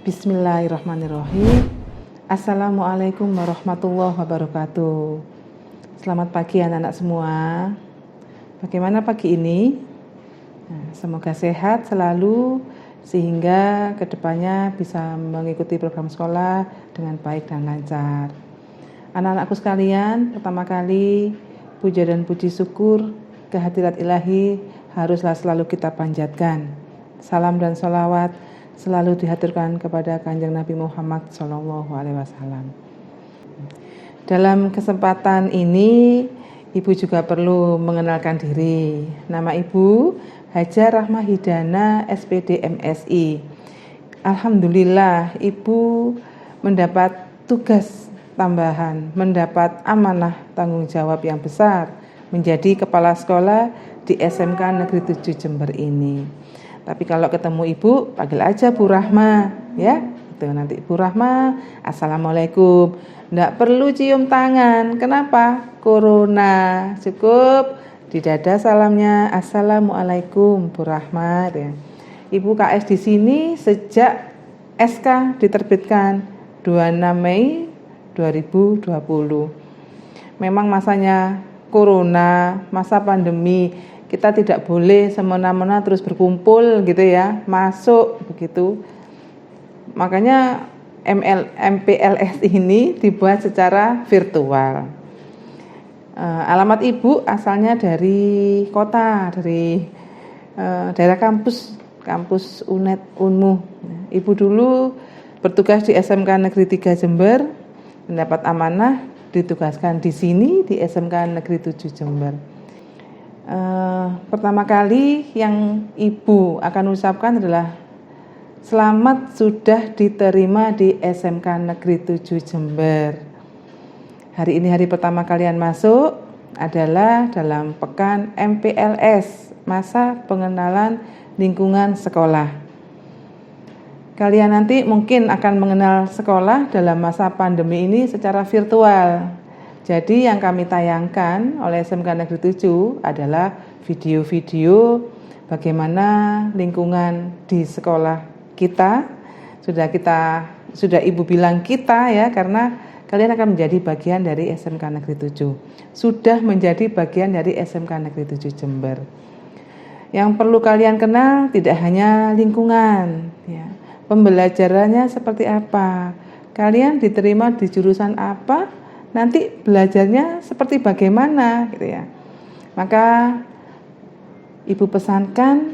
Bismillahirrahmanirrahim. Assalamualaikum warahmatullahi wabarakatuh. Selamat pagi anak-anak semua. Bagaimana pagi ini? Semoga sehat selalu sehingga kedepannya bisa mengikuti program sekolah dengan baik dan lancar. Anak-anakku sekalian, pertama kali puja dan puji syukur kehadirat ilahi haruslah selalu kita panjatkan. Salam dan sholawat selalu dihaturkan kepada Kanjeng Nabi Muhammad SAW. Dalam kesempatan ini, Ibu juga perlu mengenalkan diri. Nama Ibu Hajar Rahmah Hidana, SPD MSI. Alhamdulillah, Ibu mendapat tugas tambahan, mendapat amanah tanggung jawab yang besar menjadi kepala sekolah di SMK Negeri 7 Jember ini. Tapi kalau ketemu Ibu, panggil aja Bu Rahma, ya. Itu nanti Bu Rahma, Assalamualaikum. Nggak perlu cium tangan. Kenapa? Corona. Cukup di dada salamnya, Assalamualaikum Bu Rahma. Ya. Ibu KS di sini sejak SK diterbitkan 26 Mei 2020. Memang masanya Corona, masa pandemi. Kita tidak boleh semena-mena terus berkumpul gitu ya, masuk begitu. Makanya MPLS ini dibuat secara virtual. Alamat Ibu asalnya dari kota, dari daerah kampus UNED Unmu. Ibu dulu bertugas di SMK Negeri 3 Jember, mendapat amanah ditugaskan di sini di SMK Negeri 7 Jember. Pertama kali yang Ibu akan ucapkan adalah selamat sudah diterima di SMK Negeri 7 Jember. Hari ini hari pertama kalian masuk adalah dalam pekan MPLS, masa pengenalan lingkungan sekolah. Kalian nanti mungkin akan mengenal sekolah dalam masa pandemi ini secara virtual. Jadi yang kami tayangkan oleh SMK Negeri 7 adalah video-video bagaimana lingkungan di sekolah kita. Sudah Ibu bilang kita ya, karena kalian akan menjadi bagian dari SMK Negeri 7. Sudah menjadi bagian dari SMK Negeri 7 Jember. Yang perlu kalian kenal tidak hanya lingkungan, ya. Pembelajarannya seperti apa? Kalian diterima di jurusan apa? Nanti belajarnya seperti bagaimana gitu ya. Maka Ibu pesankan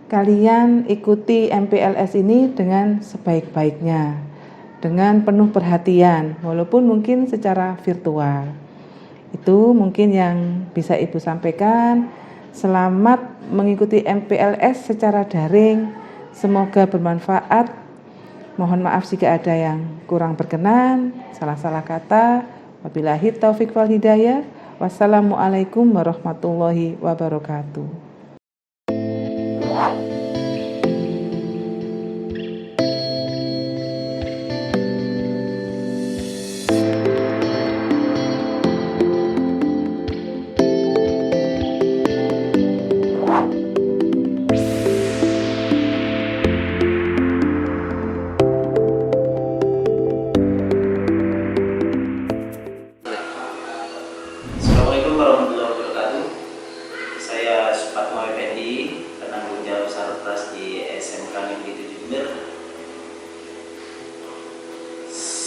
kalian ikuti MPLS ini dengan sebaik-baiknya, dengan penuh perhatian, walaupun mungkin secara virtual. Itu mungkin yang bisa Ibu sampaikan. Selamat mengikuti MPLS secara daring. Semoga bermanfaat. Mohon maaf jika ada yang kurang berkenan, salah-salah kata. Wabillahi taufik wal hidayah. Wassalamualaikum warahmatullahi wabarakatuh.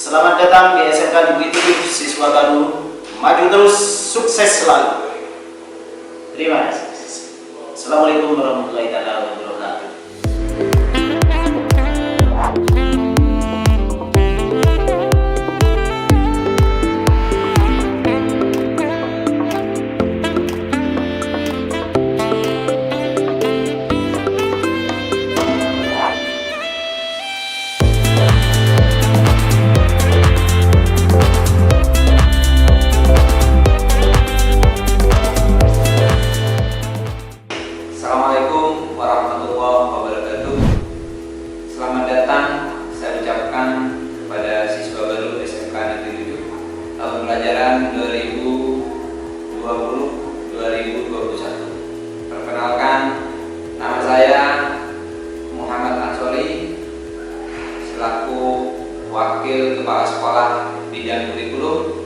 Selamat datang di SMK Negeri 7 siswa baru. Maju terus, sukses selalu. Terima kasih. Assalamualaikum warahmatullahi wabarakatuh. Assalamualaikum warahmatullahi wabarakatuh. Selamat datang saya ucapkan kepada siswa baru SMK Negeri 7 tahun pelajaran 2020-2021. Perkenalkan, nama saya Muhammad Ansori selaku Wakil Kepala Sekolah Bidang Kurikulum.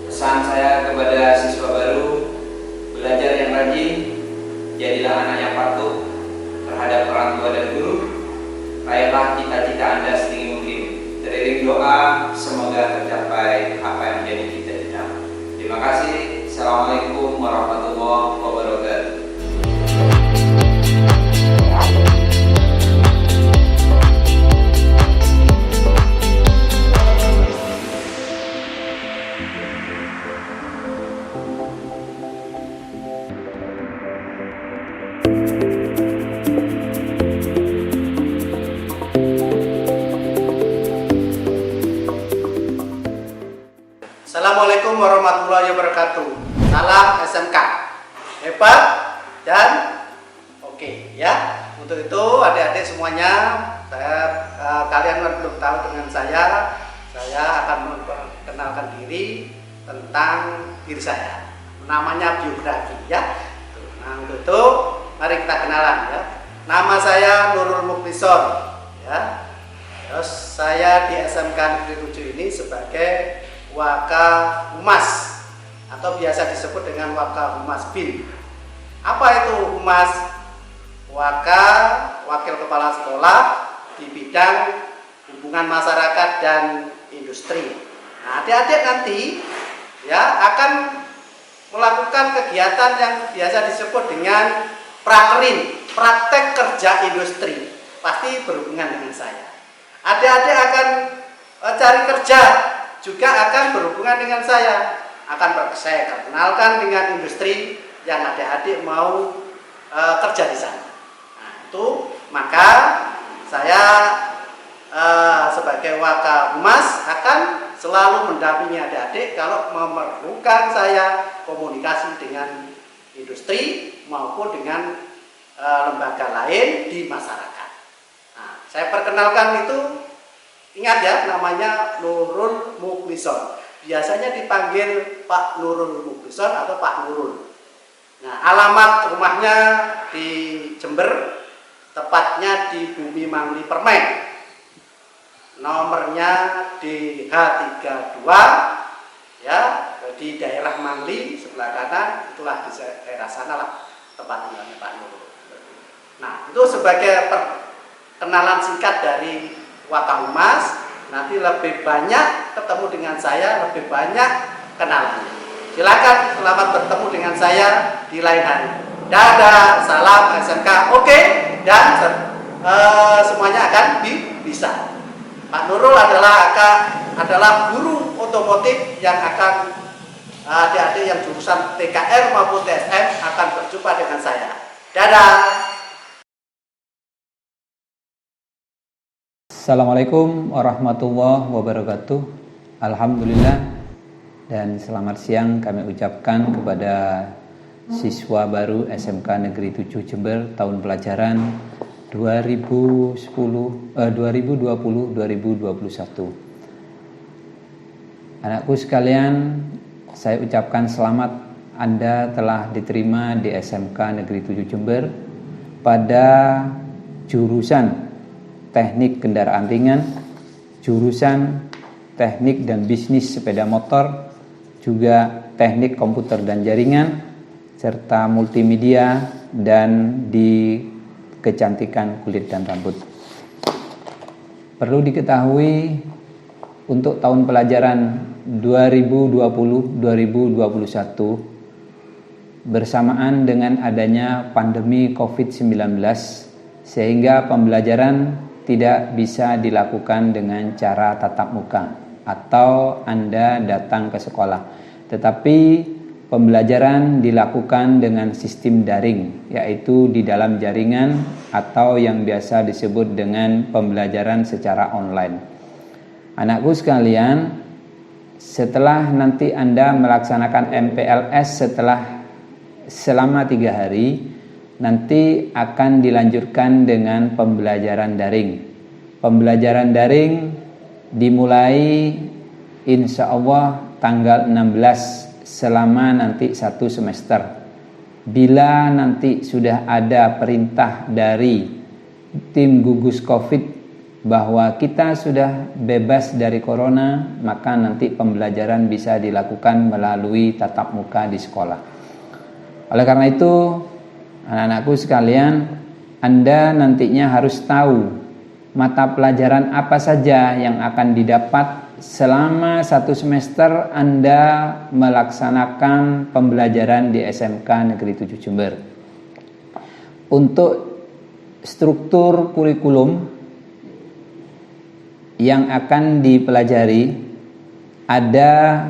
Pesan saya kepada siswa baru, belajar yang rajin, jadilah anak yang patuh terhadap orang tua dan guru. Raihlah cita-cita Anda setinggi mungkin. Teriring doa, semoga tercapai apa yang menjadi cita-cita. Terima kasih. Assalamualaikum warahmatullahi wabarakatuh. Assalamualaikum warahmatullahi wabarakatuh. Salam SMK. Hebat dan oke ya. Untuk itu adik-adik semuanya, kalian belum tahu dengan saya akan memperkenalkan diri tentang diri saya. Namanya biografi ya. Nah, untuk itu mari kita kenalan ya. Nama saya Nurul Muklisor ya. Terus saya di SMK Negeri 7 ini sebagai Waka Humas atau biasa disebut dengan Waka Humas BIN. Apa itu Humas? Wakil Kepala Sekolah di bidang hubungan masyarakat dan industri. Nah, adik-adik nanti ya akan melakukan kegiatan yang biasa disebut dengan prakerin, praktek kerja industri. Pasti berhubungan dengan saya. Adik-adik akan cari kerja, juga akan berhubungan dengan saya. Saya kenalkan dengan industri yang adik-adik mau kerja di sana. Nah, itu maka saya sebagai Waka Humas akan selalu mendampingi adik-adik kalau memerlukan saya komunikasi dengan industri maupun dengan lembaga lain di masyarakat. Nah, saya perkenalkan itu. Ingat ya, namanya Nurul Muklisor. Biasanya dipanggil Pak Nurul Muklisor atau Pak Nurul. Nah, alamat rumahnya di Jember, tepatnya di Bumi Mangli Permen. Nomornya di H32 ya, di daerah Mangli sebelah kanan, itulah di daerah sana lah tempat tinggalnya Pak Nurul. Nah, itu sebagai perkenalan singkat dari Waka Humas. Nanti lebih banyak ketemu dengan saya, lebih banyak kenalan. Silakan selamat bertemu dengan saya di lain hari. Dadah, salam SMK. Oke, dan semuanya akan bisa. Pak Nurul adalah guru otomotif yang akan adik-adik yang jurusan TKR maupun TSM akan berjumpa dengan saya. Dadah. Assalamualaikum warahmatullahi wabarakatuh. Alhamdulillah dan selamat siang kami ucapkan kepada siswa baru SMK Negeri 7 Jember tahun pelajaran 2020-2021. Anakku sekalian, saya ucapkan selamat, Anda telah diterima di SMK Negeri 7 Jember pada jurusan Teknik Kendaraan Ringan, jurusan Teknik dan Bisnis Sepeda Motor, juga Teknik Komputer dan Jaringan, serta Multimedia dan di Kecantikan Kulit dan Rambut. Perlu diketahui untuk tahun pelajaran 2020-2021 bersamaan dengan adanya pandemi COVID-19, sehingga pembelajaran tidak bisa dilakukan dengan cara tatap muka atau Anda datang ke sekolah, tetapi pembelajaran dilakukan dengan sistem daring, yaitu di dalam jaringan atau yang biasa disebut dengan pembelajaran secara online. Anakku sekalian, setelah nanti Anda melaksanakan MPLS selama 3 hari, nanti akan dilanjutkan dengan pembelajaran daring. Pembelajaran daring dimulai insya Allah tanggal 16 selama nanti 1 semester. Bila nanti sudah ada perintah dari tim gugus COVID bahwa kita sudah bebas dari corona, maka nanti pembelajaran bisa dilakukan melalui tatap muka di sekolah. Oleh karena itu, anak-anakku sekalian, Anda nantinya harus tahu mata pelajaran apa saja yang akan didapat selama 1 semester Anda melaksanakan pembelajaran di SMK Negeri 7 Jember. Untuk struktur kurikulum yang akan dipelajari, ada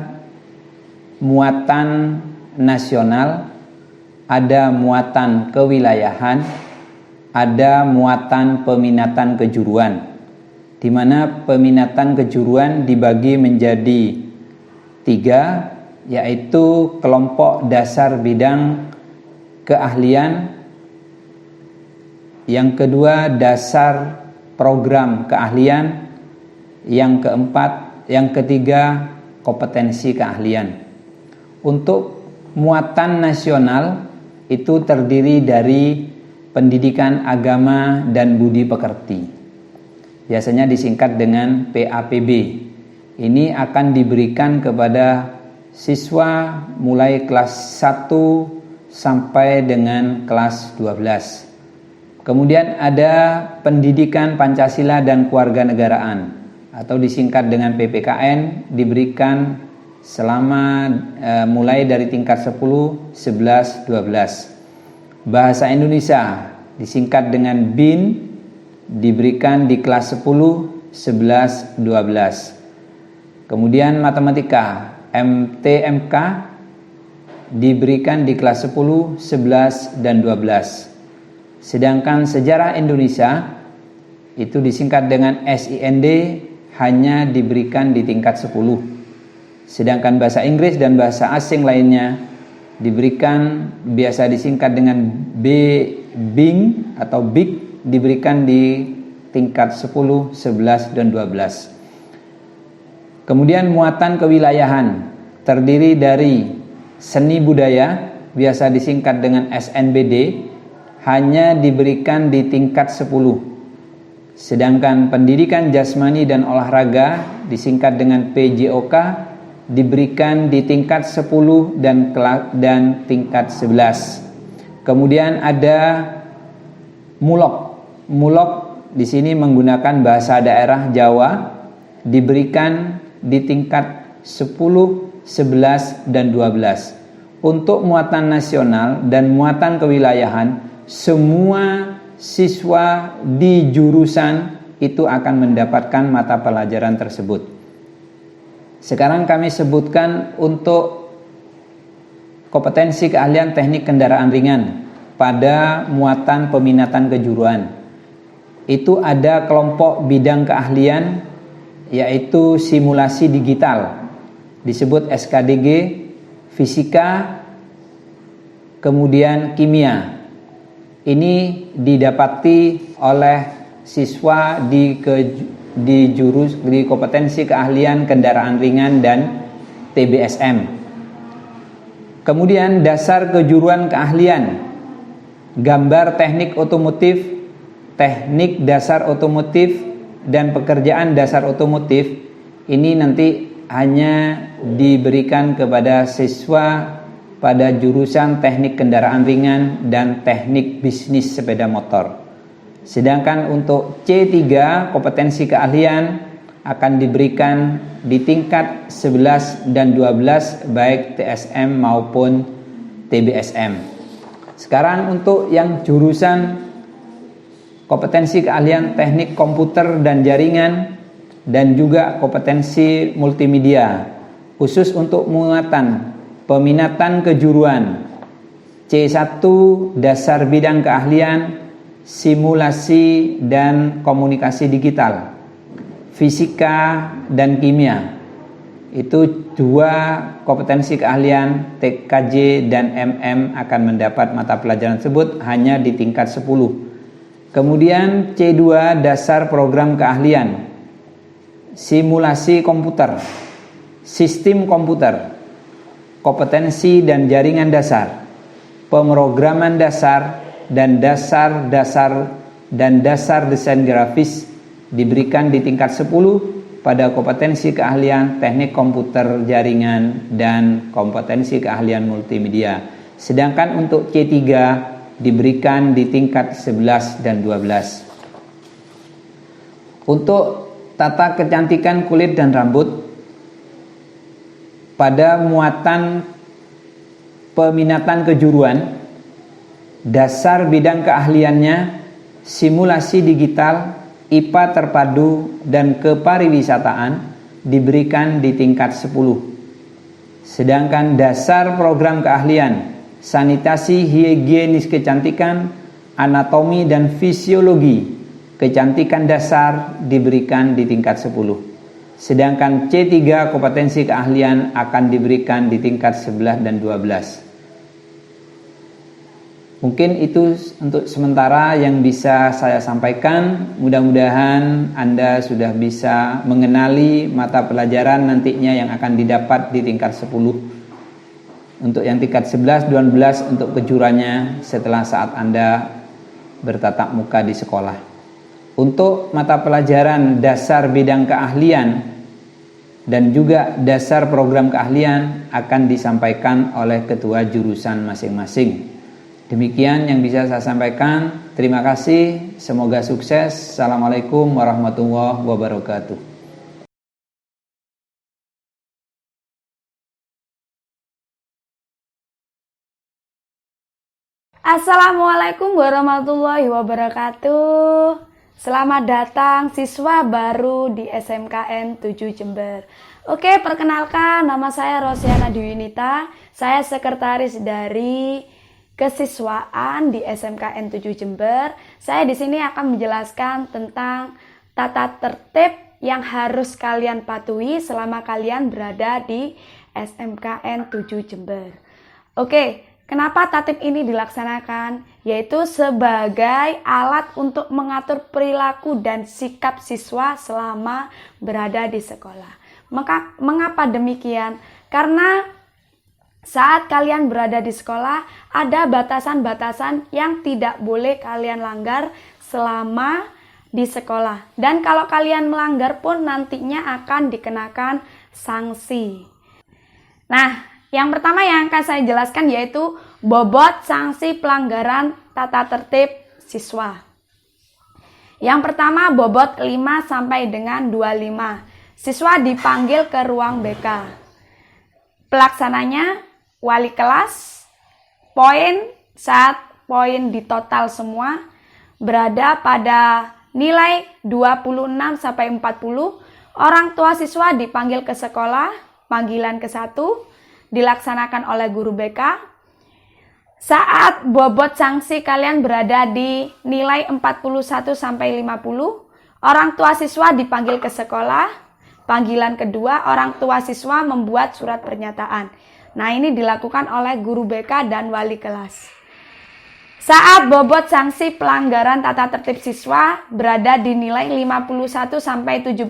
muatan nasional, ada muatan kewilayahan, ada muatan peminatan kejuruan, di mana peminatan kejuruan dibagi menjadi 3, yaitu kelompok dasar bidang keahlian, yang kedua dasar program keahlian, yang ketiga kompetensi keahlian. Untuk muatan nasional itu terdiri dari pendidikan agama dan budi pekerti, biasanya disingkat dengan PAPB. Ini akan diberikan kepada siswa mulai kelas 1 sampai dengan kelas 12. Kemudian ada pendidikan Pancasila dan kewarganegaraan atau disingkat dengan PPKN, diberikan selama mulai dari tingkat 10, 11, 12. Bahasa Indonesia disingkat dengan BIN, diberikan di kelas 10, 11, 12. Kemudian matematika MTMK diberikan di kelas 10, 11, dan 12. Sedangkan sejarah Indonesia itu disingkat dengan SIND, hanya diberikan di tingkat 10. Sedangkan bahasa Inggris dan bahasa asing lainnya diberikan, biasa disingkat dengan BING atau BIG, diberikan di tingkat 10, 11, dan 12. Kemudian muatan kewilayahan terdiri dari seni budaya, biasa disingkat dengan SNBD, hanya diberikan di tingkat 10. Sedangkan pendidikan jasmani dan olahraga disingkat dengan PJOK diberikan di tingkat 10 dan tingkat 11. Kemudian ada mulok. Mulok di sini menggunakan bahasa daerah Jawa, diberikan di tingkat 10, 11, dan 12. Untuk muatan nasional dan muatan kewilayahan, semua siswa di jurusan itu akan mendapatkan mata pelajaran tersebut. Sekarang kami sebutkan untuk kompetensi keahlian teknik kendaraan ringan pada muatan peminatan kejuruan. Itu ada kelompok bidang keahlian, yaitu simulasi digital, disebut SKDG, fisika, kemudian kimia. Ini didapati oleh siswa di kompetensi keahlian kendaraan ringan dan TBSM. Kemudian dasar kejuruan keahlian, gambar teknik otomotif, teknik dasar otomotif, dan pekerjaan dasar otomotif. Ini nanti hanya diberikan kepada siswa pada jurusan teknik kendaraan ringan dan teknik bisnis sepeda motor. Sedangkan untuk C3 kompetensi keahlian akan diberikan di tingkat 11 dan 12 baik TSM maupun TBSM. Sekarang untuk yang jurusan kompetensi keahlian teknik komputer dan jaringan dan juga kompetensi multimedia, khusus untuk muatan peminatan kejuruan C1 dasar bidang keahlian simulasi dan komunikasi digital, fisika dan kimia. Itu 2 kompetensi keahlian TKJ dan MM akan mendapat mata pelajaran tersebut hanya di tingkat 10. Kemudian C2 dasar program keahlian simulasi komputer, sistem komputer, kompetensi dan jaringan dasar, pemrograman dasar dan dasar desain grafis diberikan di tingkat 10 pada kompetensi keahlian teknik komputer jaringan dan kompetensi keahlian multimedia. Sedangkan untuk C3 diberikan di tingkat 11 dan 12. Untuk tata kecantikan kulit dan rambut, pada muatan peminatan kejuruan, dasar bidang keahliannya simulasi digital, IPA terpadu dan kepariwisataan diberikan di tingkat 10. Sedangkan dasar program keahlian sanitasi higienis kecantikan, anatomi dan fisiologi kecantikan dasar diberikan di tingkat 10. Sedangkan C3 kompetensi keahlian akan diberikan di tingkat 11 dan 12. Mungkin itu untuk sementara yang bisa saya sampaikan. Mudah-mudahan Anda sudah bisa mengenali mata pelajaran nantinya yang akan didapat di tingkat 10. Untuk yang tingkat 11, 12 untuk kejuruannya setelah saat Anda bertatap muka di sekolah. Untuk mata pelajaran dasar bidang keahlian dan juga dasar program keahlian akan disampaikan oleh ketua jurusan masing-masing. Demikian yang bisa saya sampaikan. Terima kasih, semoga sukses. Assalamualaikum warahmatullahi wabarakatuh. Assalamualaikum warahmatullahi wabarakatuh. Selamat datang siswa baru di SMKN 7 Jember. Oke, perkenalkan, nama saya Rosiana Dwinita. Saya sekretaris dari kesiswaan di SMKN 7 Jember. Saya di sini akan menjelaskan tentang tata tertib yang harus kalian patuhi selama kalian berada di SMKN 7 Jember. Oke, kenapa tatib ini dilaksanakan? Yaitu sebagai alat untuk mengatur perilaku dan sikap siswa selama berada di sekolah. Mengapa demikian? Karena saat kalian berada di sekolah, ada batasan-batasan yang tidak boleh kalian langgar selama di sekolah. Dan kalau kalian melanggar pun nantinya akan dikenakan sanksi. Nah, yang pertama yang akan saya jelaskan yaitu bobot sanksi pelanggaran tata tertib siswa. Yang pertama, bobot 5 sampai dengan 25. Siswa dipanggil ke ruang BK. Pelaksananya wali kelas. Poin saat poin di total semua berada pada nilai 26 sampai 40. Orang tua siswa dipanggil ke sekolah, panggilan ke-1 dilaksanakan oleh guru BK. Saat bobot sanksi kalian berada di nilai 41 sampai 50, orang tua siswa dipanggil ke sekolah. Panggilan kedua, orang tua siswa membuat surat pernyataan. Nah, ini dilakukan oleh guru BK dan wali kelas. Saat bobot sanksi pelanggaran tata tertib siswa berada di nilai 51 sampai 75,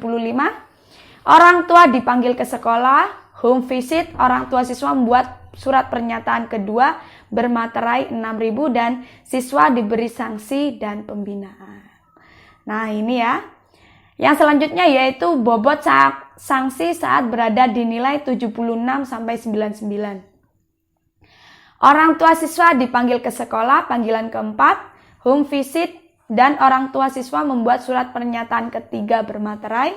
orang tua dipanggil ke sekolah. Home visit, orang tua siswa membuat surat pernyataan kedua bermaterai 6.000 dan siswa diberi sanksi dan pembinaan. Nah, ini ya. Yang selanjutnya yaitu bobot sanksi saat berada di nilai 76 sampai 99. Orang tua siswa dipanggil ke sekolah, panggilan keempat, home visit, dan orang tua siswa membuat surat pernyataan ketiga bermaterai.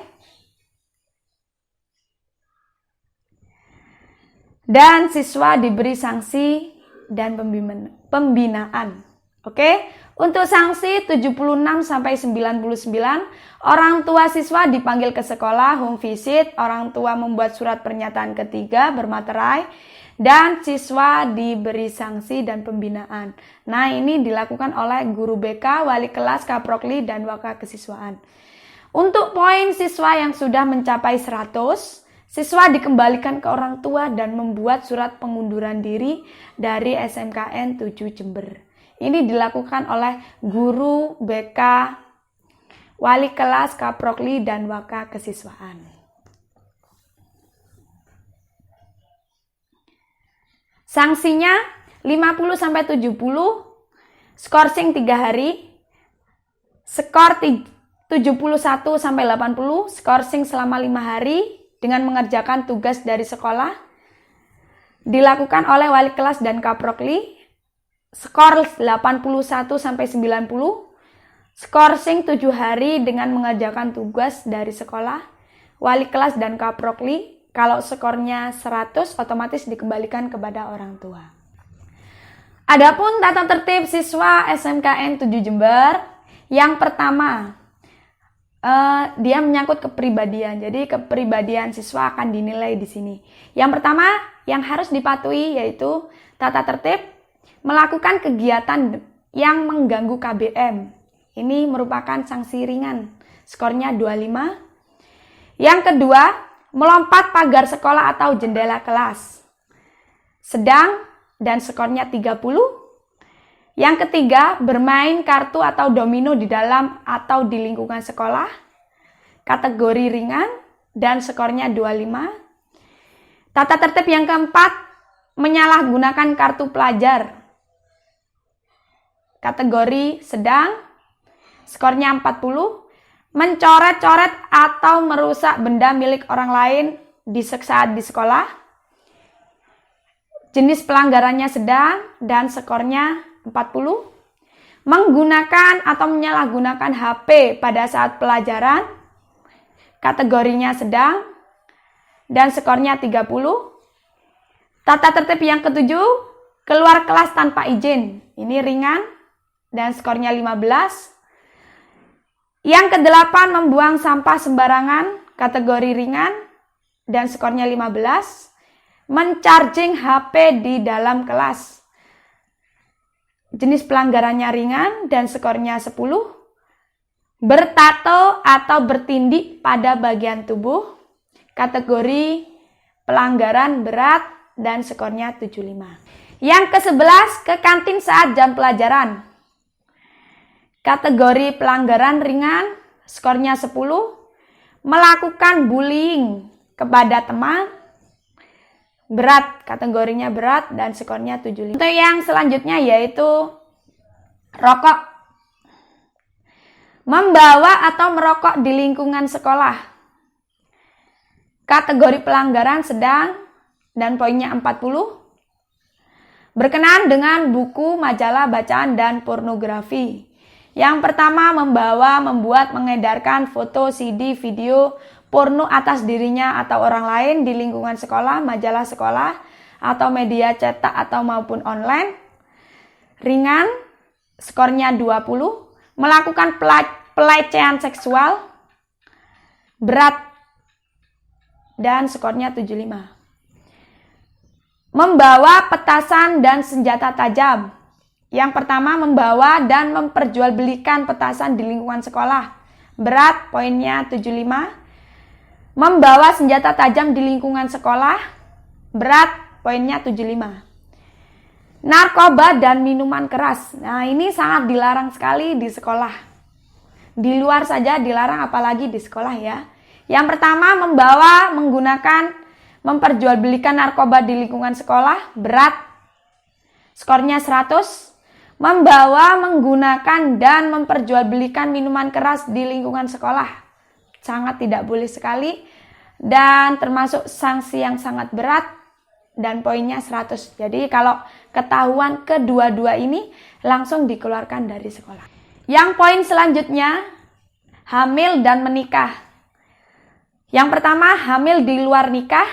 dan siswa diberi sanksi dan pembinaan. Oke, untuk sanksi 76 sampai 99, orang tua siswa dipanggil ke sekolah, home visit, orang tua membuat surat pernyataan ketiga bermaterai, dan siswa diberi sanksi dan pembinaan. Nah, ini dilakukan oleh guru BK, wali kelas, kaprokli, dan waka kesiswaan. Untuk poin siswa yang sudah mencapai 100, siswa dikembalikan ke orang tua dan membuat surat pengunduran diri dari SMKN 7 Jember. Ini dilakukan oleh guru BK, wali kelas, kaprokli, dan waka kesiswaan. Sanksinya 50 sampai 70, skorsing 3 hari, skor 71 sampai 80, skorsing selama 5 hari dengan mengerjakan tugas dari sekolah. Dilakukan oleh wali kelas dan kaprokli. Skor 81 sampai 90, skorsing 7 hari dengan mengerjakan tugas dari sekolah, wali kelas dan kaprokli. Kalau skornya 100, otomatis dikembalikan kepada orang tua. Adapun tata tertib siswa SMKN 7 Jember, yang pertama, dia menyangkut kepribadian. Jadi kepribadian siswa akan dinilai di sini. Yang pertama yang harus dipatuhi yaitu tata tertib, melakukan kegiatan yang mengganggu KBM. Ini merupakan sanksi ringan, skornya 25. Yang kedua, melompat pagar sekolah atau jendela kelas, sedang dan skornya 30. Yang ketiga, bermain kartu atau domino di dalam atau di lingkungan sekolah, kategori ringan dan skornya 25. Tata tertib yang keempat, menyalahgunakan kartu pelajar, kategori sedang, skornya 40, mencoret-coret atau merusak benda milik orang lain saat di sekolah, jenis pelanggarannya sedang dan skornya 40, menggunakan atau menyalahgunakan HP pada saat pelajaran, kategorinya sedang dan skornya 30. Tata tertib yang ketujuh, keluar kelas tanpa izin, ini ringan dan skornya 15. Yang kedelapan, membuang sampah sembarangan, kategori ringan dan skornya 15. Mencharging HP di dalam kelas, jenis pelanggarannya ringan dan skornya 10. Bertato atau bertindik pada bagian tubuh, kategori pelanggaran berat dan skornya 75. Yang ke-11, ke kantin saat jam pelajaran, kategori pelanggaran ringan, skornya 10. Melakukan bullying kepada teman, berat, kategorinya berat dan skornya 75. Untuk yang selanjutnya yaitu rokok. Membawa atau merokok di lingkungan sekolah, kategori pelanggaran sedang dan poinnya 40. Berkenaan dengan buku, majalah, bacaan, dan pornografi. Yang pertama, membawa, membuat, mengedarkan foto, CD, video, porno atas dirinya atau orang lain di lingkungan sekolah, majalah sekolah, atau media cetak atau maupun online. Ringan, skornya 20. Melakukan pelecehan seksual, berat, dan skornya 75. Membawa petasan dan senjata tajam. Yang pertama, membawa dan memperjualbelikan petasan di lingkungan sekolah, berat, poinnya 75. Membawa senjata tajam di lingkungan sekolah, berat, poinnya 75. Narkoba dan minuman keras. Nah, ini sangat dilarang sekali di sekolah. Di luar saja dilarang, apalagi di sekolah ya. Yang pertama, membawa, menggunakan, memperjualbelikan narkoba di lingkungan sekolah, berat, skornya 100. Membawa, menggunakan, dan memperjualbelikan minuman keras di lingkungan sekolah, sangat tidak boleh sekali dan termasuk sanksi yang sangat berat dan poinnya 100. Jadi kalau ketahuan kedua-dua ini langsung dikeluarkan dari sekolah. Yang poin selanjutnya, hamil dan menikah. Yang pertama, hamil di luar nikah,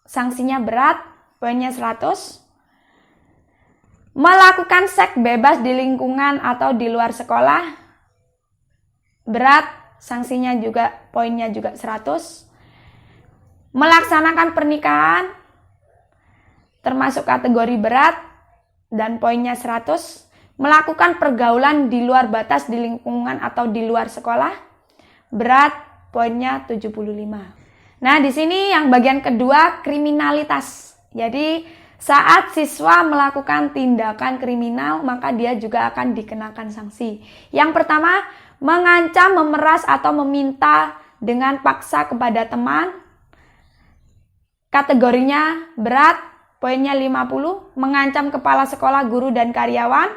sanksinya berat, poinnya 100. Melakukan seks bebas di lingkungan atau di luar sekolah, berat, sanksinya juga, poinnya juga 100. Melaksanakan pernikahan, termasuk kategori berat, dan poinnya 100. Melakukan pergaulan di luar batas di lingkungan atau di luar sekolah, berat, poinnya 75. Nah, di sini yang bagian kedua, kriminalitas. Jadi, saat siswa melakukan tindakan kriminal, maka dia juga akan dikenakan sanksi. Yang pertama, mengancam, memeras, atau meminta dengan paksa kepada teman. Kategorinya berat, poinnya 50. Mengancam kepala sekolah, guru, dan karyawan,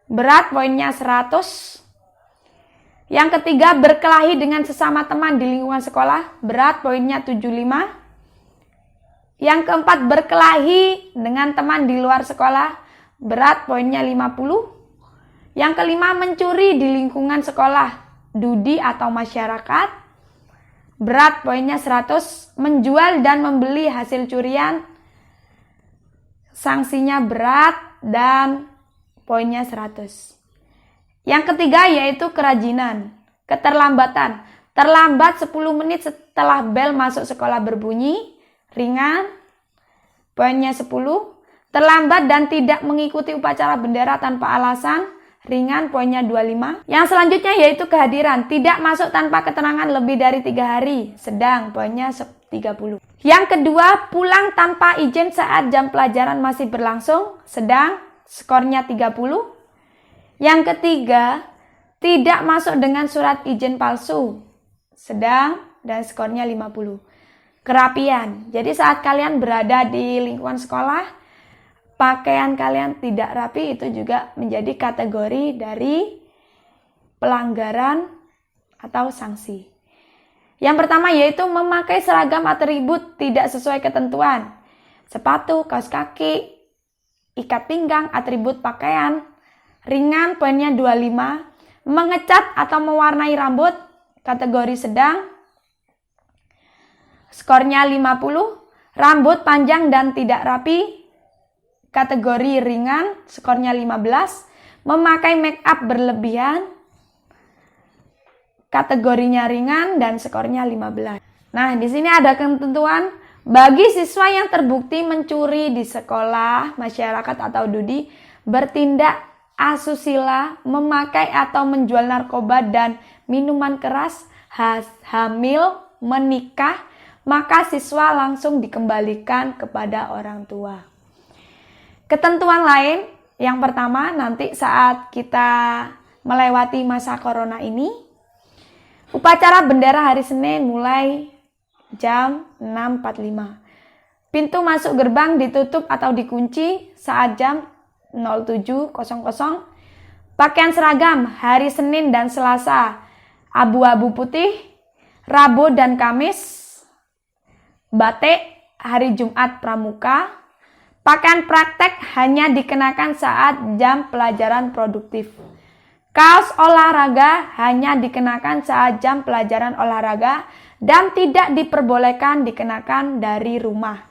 berat, poinnya 100. Yang ketiga, berkelahi dengan sesama teman di lingkungan sekolah, berat, poinnya 75. Yang keempat, berkelahi dengan teman di luar sekolah, berat, poinnya 50. Yang kelima, mencuri di lingkungan sekolah, dudi atau masyarakat, berat, poinnya 100. Menjual dan membeli hasil curian, sanksinya berat dan poinnya 100. Yang ketiga yaitu kerajinan, keterlambatan. Terlambat 10 menit setelah bel masuk sekolah berbunyi, ringan, poinnya 10. Terlambat dan tidak mengikuti upacara bendera tanpa alasan, ringan, poinnya 25. Yang selanjutnya yaitu kehadiran, tidak masuk tanpa keterangan lebih dari 3 hari, sedang, poinnya 30. Yang kedua, pulang tanpa izin saat jam pelajaran masih berlangsung, sedang, skornya 30. Yang ketiga, tidak masuk dengan surat izin palsu, sedang, dan skornya 50. Kerapian. Jadi saat kalian berada di lingkungan sekolah, pakaian kalian tidak rapi, itu juga menjadi kategori dari pelanggaran atau sanksi. Yang pertama yaitu memakai seragam atribut tidak sesuai ketentuan. Sepatu, kaos kaki, ikat pinggang, atribut pakaian, ringan, poinnya 25. Mengecat atau mewarnai rambut, kategori sedang, skornya 50. Rambut panjang dan tidak rapi, kategori ringan, skornya 15. Memakai make up berlebihan, kategorinya ringan dan skornya 15. Nah, di sini ada ketentuan bagi siswa yang terbukti mencuri di sekolah, masyarakat atau dudi, bertindak asusila, memakai atau menjual narkoba dan minuman keras, hamil, menikah, maka siswa langsung dikembalikan kepada orang tua. Ketentuan lain, yang pertama nanti saat kita melewati masa corona ini, upacara bendera hari Senin mulai jam 6.45. Pintu masuk gerbang ditutup atau dikunci saat jam 07.00. Pakaian seragam hari Senin dan Selasa abu-abu putih, Rabu dan Kamis batik, hari Jumat pramuka. Pakaian praktek hanya dikenakan saat jam pelajaran produktif. Kaos olahraga hanya dikenakan saat jam pelajaran olahraga dan tidak diperbolehkan dikenakan dari rumah.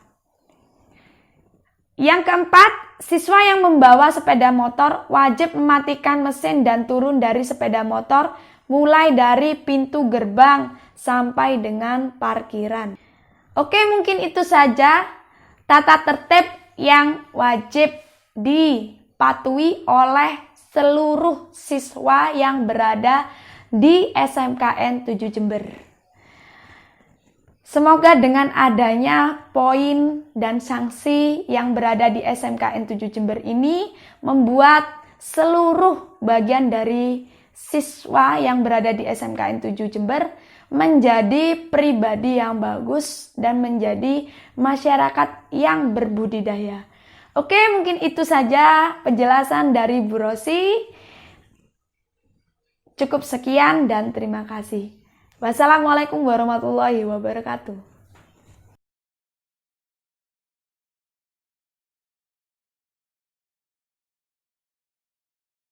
Yang keempat, siswa yang membawa sepeda motor wajib mematikan mesin dan turun dari sepeda motor mulai dari pintu gerbang sampai dengan parkiran. Oke, mungkin itu saja tata tertib yang wajib dipatuhi oleh seluruh siswa yang berada di SMKN 7 Jember. Semoga dengan adanya poin dan sanksi yang berada di SMKN 7 Jember ini membuat seluruh bagian dari siswa yang berada di SMKN 7 Jember menjadi pribadi yang bagus dan menjadi masyarakat yang berbudidaya. Oke, mungkin itu saja penjelasan dari Bu Rosi. Cukup sekian dan terima kasih. Wassalamualaikum warahmatullahi wabarakatuh.